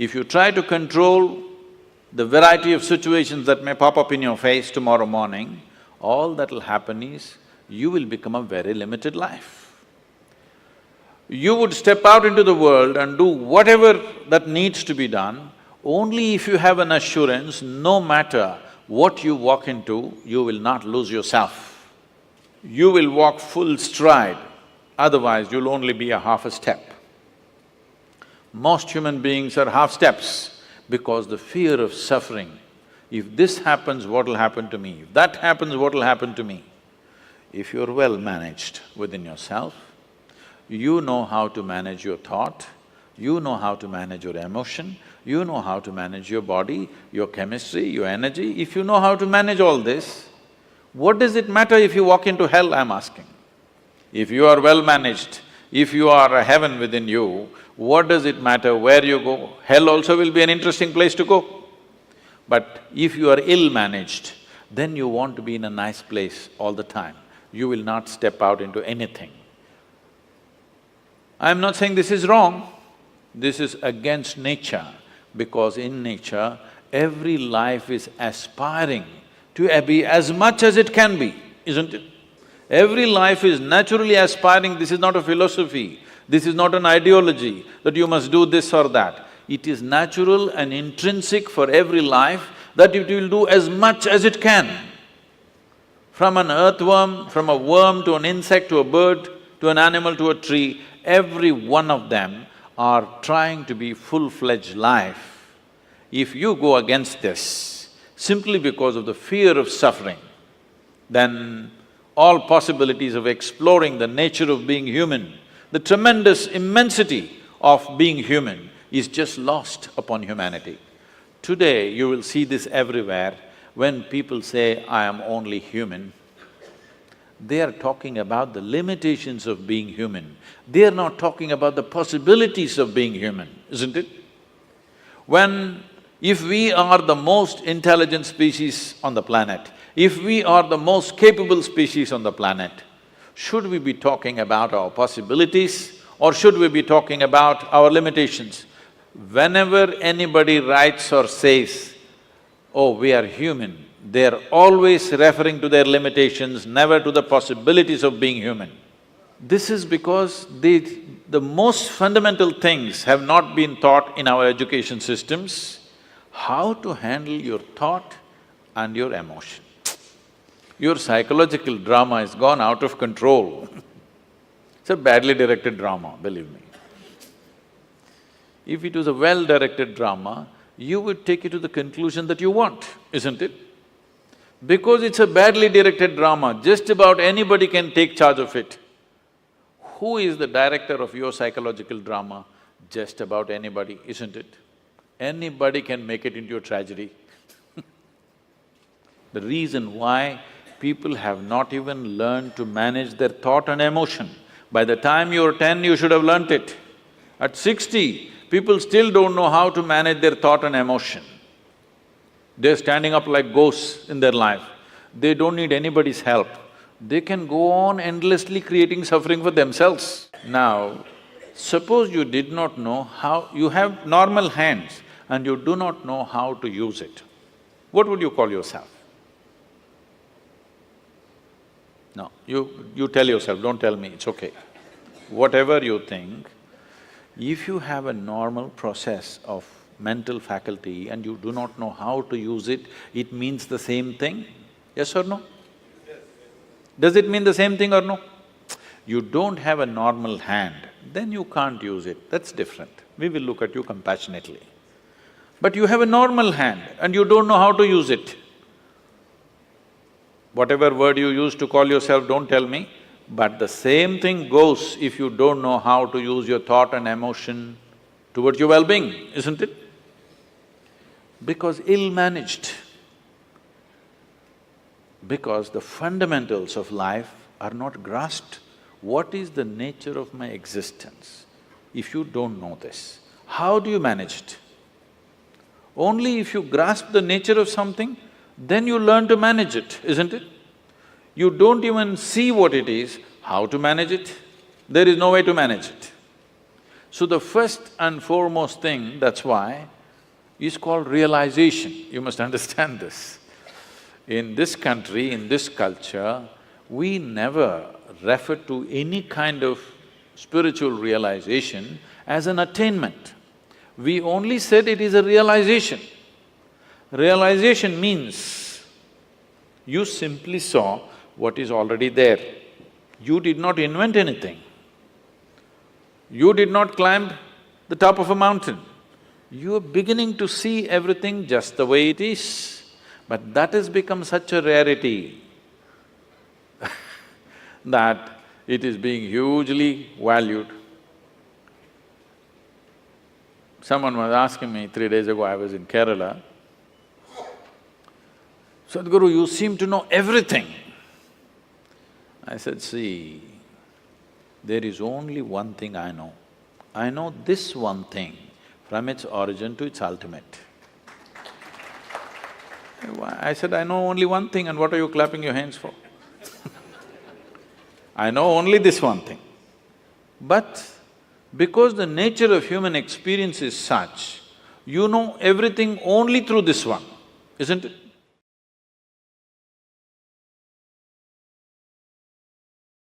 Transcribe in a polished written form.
If you try to control the variety of situations that may pop up in your face tomorrow morning, all that'll happen is you will become a very limited life. You would step out into the world and do whatever that needs to be done only if you have an assurance, no matter what you walk into, you will not lose yourself. You will walk full stride, otherwise you'll only be a half a step. Most human beings are half steps because the fear of suffering. If this happens, what'll happen to me? If that happens, what'll happen to me? If you're well managed within yourself, you know how to manage your thought, you know how to manage your emotion, you know how to manage your body, your chemistry, your energy. If you know how to manage all this, what does it matter if you walk into hell, I'm asking? If you are well managed, if you are a heaven within you, what does it matter where you go? Hell also will be an interesting place to go. But if you are ill-managed, then you want to be in a nice place all the time. You will not step out into anything. I'm not saying this is wrong, this is against nature, because in nature, every life is aspiring to be as much as it can be, isn't it? Every life is naturally aspiring, this is not a philosophy, this is not an ideology that you must do this or that. It is natural and intrinsic for every life that it will do as much as it can. From an earthworm, from a worm to an insect to a bird, to an animal to a tree, every one of them are trying to be full-fledged life. If you go against this simply because of the fear of suffering, then all possibilities of exploring the nature of being human, the tremendous immensity of being human is just lost upon humanity. Today, you will see this everywhere. When people say, I am only human, they are talking about the limitations of being human. They are not talking about the possibilities of being human, isn't it? If we are the most intelligent species on the planet, if we are the most capable species on the planet, should we be talking about our possibilities or should we be talking about our limitations? Whenever anybody writes or says, oh, we are human, they're always referring to their limitations, never to the possibilities of being human. This is because the most fundamental things have not been taught in our education systems, how to handle your thought and your emotion. Your psychological drama has gone out of control. It's a badly directed drama, believe me. If it was a well-directed drama, you would take it to the conclusion that you want, isn't it? Because it's a badly directed drama, just about anybody can take charge of it. Who is the director of your psychological drama? Just about anybody, isn't it? Anybody can make it into a tragedy. The reason why people have not even learned to manage their thought and emotion. By the time you're 10, you should have learnt it. At 60, people still don't know how to manage their thought and emotion. They're standing up like ghosts in their life. They don't need anybody's help. They can go on endlessly creating suffering for themselves. Now, suppose you did not know how… you have normal hands and you do not know how to use it. What would you call yourself? No, you tell yourself, don't tell me, it's okay. Whatever you think, if you have a normal process of mental faculty and you do not know how to use it, it means the same thing, yes or no? Does it mean the same thing or no? You don't have a normal hand, then you can't use it, that's different. We will look at you compassionately. But you have a normal hand and you don't know how to use it. Whatever word you use to call yourself, don't tell me, but the same thing goes if you don't know how to use your thought and emotion towards your well-being, isn't it? Because ill-managed, because the fundamentals of life are not grasped. What is the nature of my existence? If you don't know this, how do you manage it? Only if you grasp the nature of something, then you learn to manage it, isn't it? You don't even see what it is, how to manage it? There is no way to manage it. So the first and foremost thing, that's why, is called realization. You must understand this. In this country, in this culture, we never refer to any kind of spiritual realization as an attainment. We only said it is a realization. Realization means you simply saw what is already there. You did not invent anything. You did not climb the top of a mountain. You are beginning to see everything just the way it is. But that has become such a rarity that it is being hugely valued. Someone was asking me 3 days ago, I was in Kerala, "Sadhguru, you seem to know everything." I said, "See, there is only one thing I know. I know this one thing from its origin to its ultimate." I said, "I know only one thing, and what are you clapping your hands for?" I know only this one thing. But because the nature of human experience is such, you know everything only through this one, isn't it?